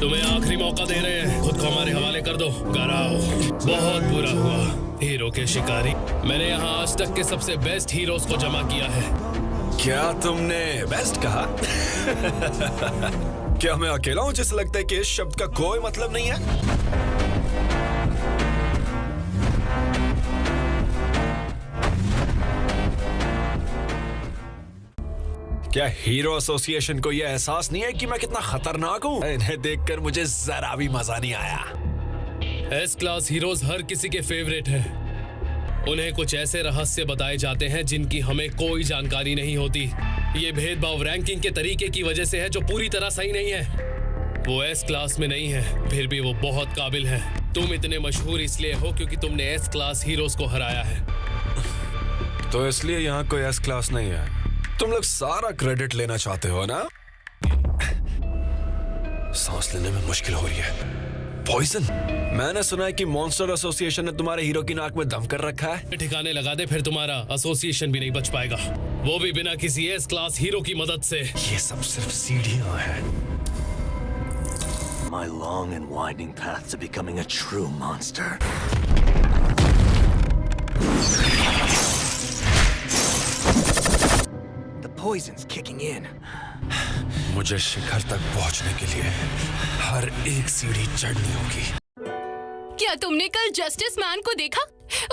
तुम्हें आखिरी मौका दे रहे हैं, खुद को हमारे हवाले कर दो। कराओ। बहुत बुरा हुआ हीरो के शिकारी। मैंने यहाँ आज तक के सबसे बेस्ट हीरोज को जमा किया है। क्या तुमने बेस्ट कहा? क्या मैं अकेला हूँ जिसे लगता है कि इस शब्द का कोई मतलब नहीं है? क्या हीरो एसोसिएशन को यह एहसास नहीं है कि मैं कितना खतरनाक हूँ? इन्हें देखकर मुझे जरा भी मजा नहीं आया। एस क्लास हीरोज हर किसी के फेवरेट हैं। उन्हें कुछ ऐसे रहस्य बताए जाते हैं जिनकी हमें कोई जानकारी नहीं होती। ये भेदभाव रैंकिंग के तरीके की वजह से है जो पूरी तरह सही नहीं है। वो एस क्लास में नहीं है, फिर भी वो बहुत काबिल है। तुम इतने मशहूर इसलिए हो क्योंकि तुमने एस क्लास हीरोज को हराया है। तो इसलिए यहाँ कोई एस क्लास नहीं है। तुम लोग सारा क्रेडिट लेना चाहते हो ना? सांस लेने में मुश्किल हो रही है। पॉइजन, मैंने सुना है कि मॉन्स्टर एसोसिएशन ने तुम्हारे हीरो की नाक में दम कर रखा है। ठिकाने लगा दे, फिर तुम्हारा एसोसिएशन भी नहीं बच पाएगा, वो भी बिना किसी एस क्लास हीरो की मदद से। ये सब सिर्फ सीढ़ियां हैं। My long and winding path to becoming a true monster. Poison's kicking in. मुझे शिखर तक पहुंचने के लिए हर एक सीढ़ी चढ़नी होगी। क्या तुमने कल जस्टिस मैन को देखा?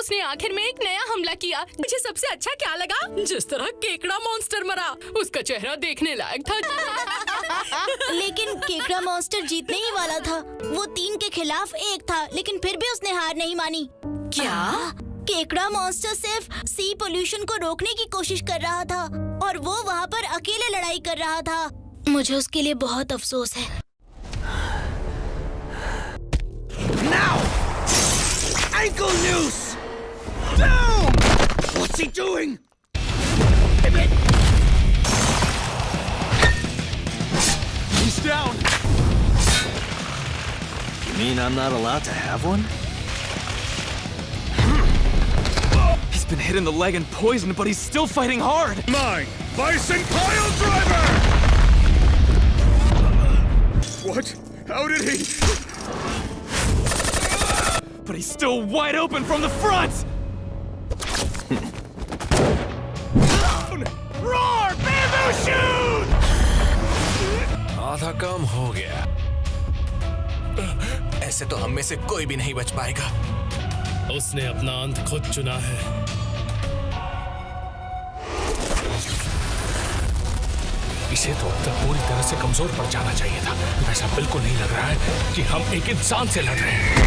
उसने आखिर में एक नया हमला किया। मुझे सबसे अच्छा क्या लगा? जिस तरह केकड़ा मॉन्स्टर मरा, उसका चेहरा देखने लायक था। लेकिन केकड़ा मॉन्स्टर जीतने ही वाला था। वो 3 के खिलाफ 1 था, लेकिन फिर भी उसने हार नहीं मानी। क्या? केकड़ा मॉन्स्टर सिर्फ सी पोल्यूशन को रोकने की कोशिश कर रहा था और वो वहाँ पर अकेले लड़ाई कर रहा था। मुझे उसके लिए बहुत अफसोस है। Now! Ankle noose! Down! What's he doing? He's down! You mean I'm not allowed to have one? He's been hit in the leg and poisoned, but he's still fighting hard! Mine! Bison Pile Driver! What? How did he? But he's still wide open from the front! Roar! Bamboo shoot! आधा काम हो गया। ऐसे तो हम में से कोई भी नहीं बच पाएगा। उसने अपना अंत खुद चुना है। इसे तो अब तक पूरी तरह से कमजोर पड़ जाना चाहिए था। ऐसा बिल्कुल नहीं लग रहा है कि हम एक इंसान से लड़ रहे हैं।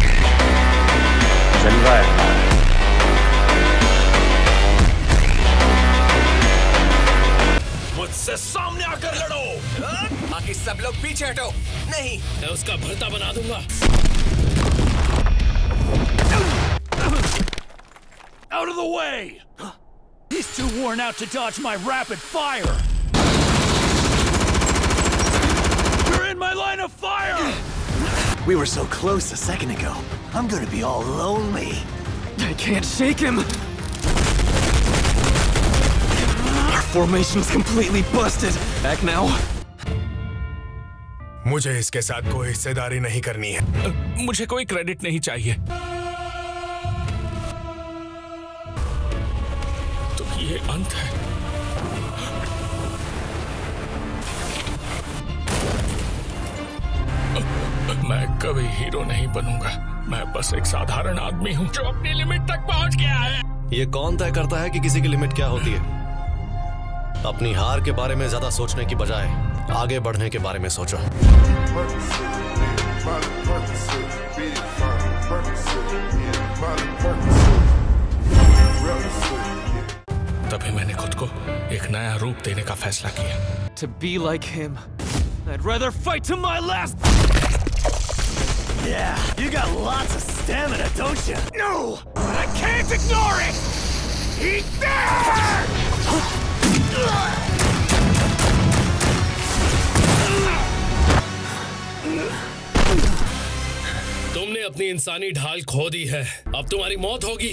मुझसे सामने आकर लड़ो। बाकी सब लोग पीछे हटो। नहीं, मैं उसका भरता बना दूंगा। Out of the way! He's too worn out to dodge my rapid fire. You're in my line of fire! we were so close a second ago. I'm gonna be all lonely. I can't shake him! Our formation's completely busted. Back now. मुझे इसके साथ कोई हिस्सेदारी नहीं करनी है। मुझे कोई क्रेडिट नहीं चाहिए। तो ये अंत है। मैं कभी हीरो नहीं बनूंगा। मैं बस एक साधारण आदमी हूँ जो अपनी लिमिट तक पहुँच गया है। ये कौन तय करता है कि किसी की लिमिट क्या होती है? अपनी हार के बारे में ज्यादा सोचने की बजाय आगे बढ़ने के बारे में सोचो। तभी मैंने खुद को एक नया रूप देने का फैसला किया। To be like him, I'd rather fight to my last. Yeah, you got lots of stamina, don't you? No, but I can't ignore it. Eat that! तुमने अपनी इंसानी ढाल खो दी है। अब तुम्हारी मौत होगी।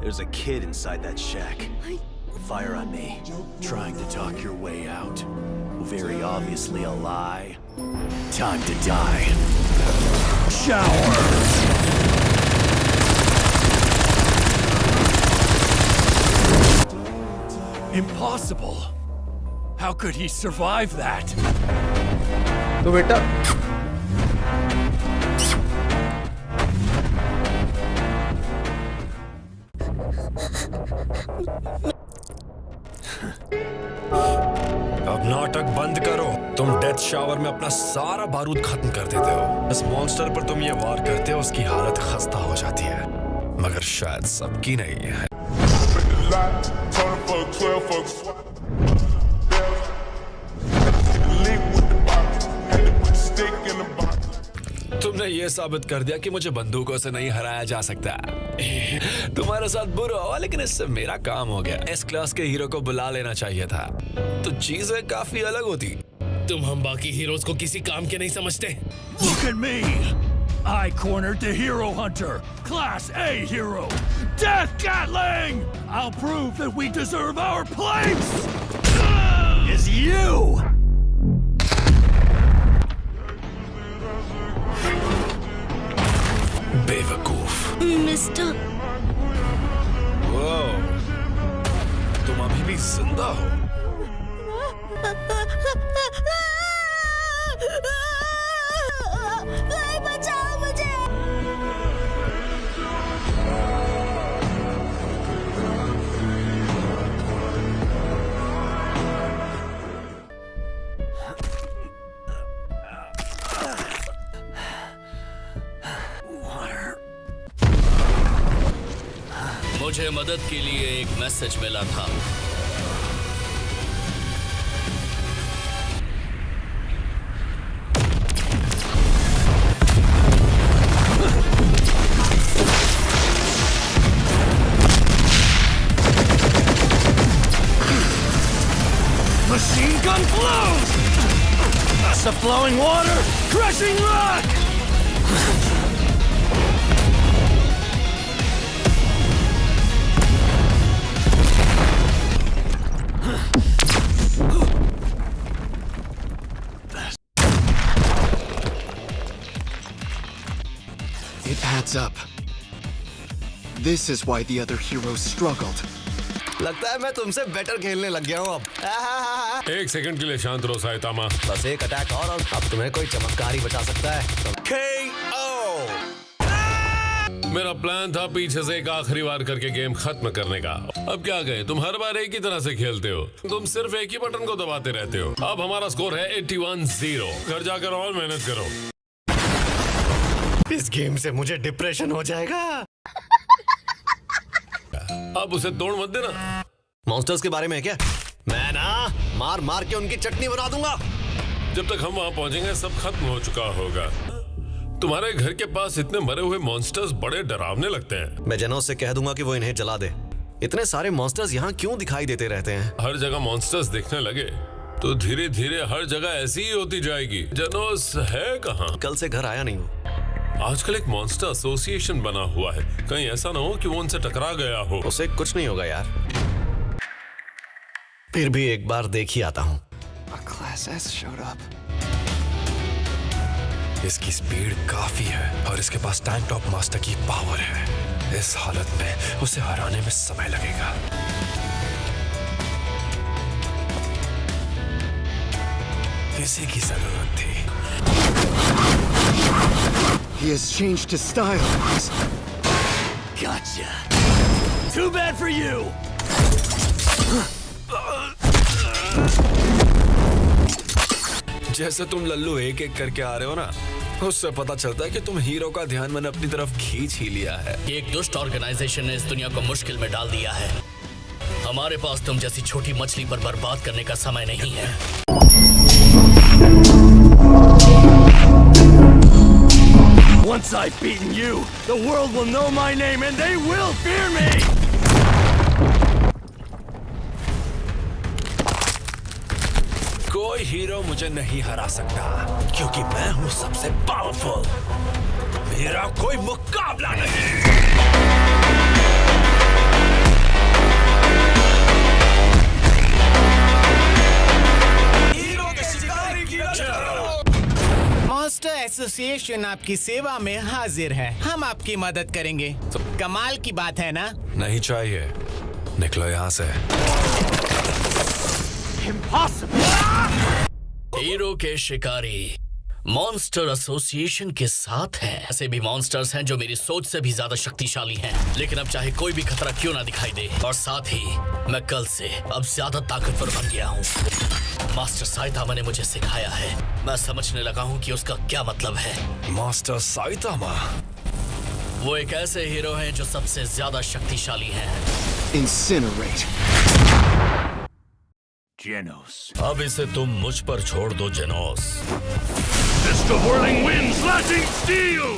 There's a kid inside that shack. Fire on me, trying to talk your way out. Very obviously a lie. Time to die. Shower! Impossible! How could he survive that? तो बेटा अब नाटक बंद करो। तुम डेथ शावर में अपना सारा बारूद खत्म कर देते हो। इस मॉन्स्टर पर तुम ये वार करते हो, उसकी हालत खस्ता हो जाती है, मगर शायद सबकी नहीं है। तुमने ये साबित कर दिया कि मुझे बंदूकों से नहीं हराया जा सकता। तुम्हारे साथ बुरा हुआ, लेकिन इससे मेरा काम हो गया। इस क्लास के हीरो को बुला लेना चाहिए था, तो चीजें काफी अलग होती। तुम हम बाकी हीरोज को किसी काम के नहीं समझते। Look at me! I cornered the hero hunter, Class A hero, Death Gatling! I'll prove that we deserve our place! Is you! बेवकूफ। मिस्टर वो, तुम अभी भी जिंदा हो। बचाओ मुझे। मुझे मदद के लिए एक मैसेज मिला था। Machine gun blows! That's the flowing water, crushing rock! It adds up. This is why the other heroes struggled. लगता है मैं तुमसे बेटर खेलने लग गया हूँ अब। एक सेकंड के लिए शांत रहो साइतामा। बस एक अटैक और अब तुम्हें कोई चमत्कार ही बचा सकता है। KO! मेरा प्लान था पीछे से एक आखिरी बार करके गेम खत्म करने का। अब क्या कहें, तुम हर बार एक ही तरह से खेलते हो। तुम सिर्फ एक ही बटन को दबाते रहते हो। अब हमारा स्कोर है 81-0। घर जाकर और मेहनत करो। इस गेम से मुझे डिप्रेशन हो जाएगा। अब उसे तोड़ मत देना। मॉन्स्टर्स के बारे में है क्या? मैं ना मार मार के उनकी चटनी बना दूंगा। जब तक हम वहां पहुंचेंगे सब खत्म हो चुका होगा। तुम्हारे घर के पास इतने मरे हुए मॉन्स्टर्स बड़े डरावने लगते हैं। मैं जनोस से कह दूंगा कि वो इन्हें जला दे। इतने सारे मॉन्स्टर्स यहाँ क्यों दिखाई देते रहते हैं? हर जगह मॉन्स्टर्स दिखने लगे तो धीरे धीरे हर जगह ऐसी ही होती जाएगी। जनोस है कहाँ? कल से घर आया नहीं हूँ। आजकल एक मॉन्स्टर एसोसिएशन बना हुआ है, कहीं ऐसा ना हो कि वो उनसे टकरा गया हो। उसे कुछ नहीं होगा यार। फिर भी एक बार देख ही आता हूँ। A Class S showed up. इसकी स्पीड काफी है और इसके पास टैंक टॉप मास्टर की पावर है। इस हालत में उसे हराने में समय लगेगा। इसी की जरूरत थी। He has changed his style. Gotcha. Too bad for you. जैसे तुम लल्लू एक एक करके आ रहे हो ना, उससे पता चलता है कि तुम हीरो का ध्यान मैंने अपनी तरफ खींच ही लिया है। एक दुष्ट ऑर्गेनाइजेशन ने इस दुनिया को मुश्किल में डाल दिया है। हमारे पास तुम जैसी छोटी मछली पर बर्बाद करने का समय नहीं है। Once I've beaten you, the world will know my name and they will fear me! कोई हीरो मुझे नहीं हरा सकता क्योंकि मैं हूं सबसे पावरफुल। मेरा कोई मुकाबला नहीं। हीरो एसोसिएशन आपकी सेवा में हाजिर है। हम आपकी मदद करेंगे। कमाल की बात है ना? नहीं चाहिए, निकलो यहाँ से। हीरो के शिकारी मॉन्स्टर एसोसिएशन के साथ हैं। ऐसे भी मॉन्स्टर्स हैं जो मेरी सोच से भी ज्यादा शक्तिशाली हैं, लेकिन अब चाहे कोई भी खतरा क्यों ना दिखाई दे, और साथ ही मैं कल से अब ज्यादा ताकतवर बन गया हूँ। मास्टर साइतामा ने मुझे सिखाया है, मैं समझने लगा हूँ कि उसका क्या मतलब है। Master Saitama? वो एक ऐसे हीरो हैं जो सबसे ज्यादा शक्तिशाली हैं। Incinerate. Genos. अब इसे तुम मुझ पर छोड़ दो जेनोस। Fist of whirling wind, slashing steel!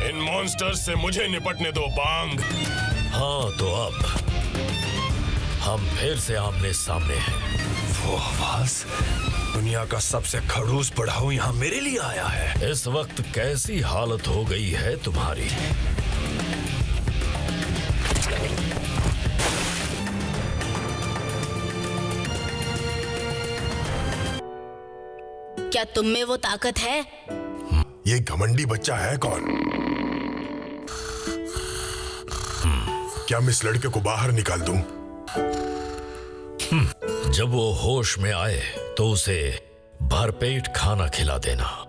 In monsters से मुझे निपटने दो बांग। हाँ तो अब हम फिर से आमने सामने हैं। वो आवाज, दुनिया का सबसे खड़ूस पढ़ाऊ यहाँ मेरे लिए आया है। इस वक्त कैसी हालत हो गई है तुम्हारी? क्या तुम में वो ताकत है? ये घमंडी बच्चा है कौन? क्या मैं इस लड़के को बाहर निकाल दूं? जब वो होश में आए तो उसे भरपेट खाना खिला देना।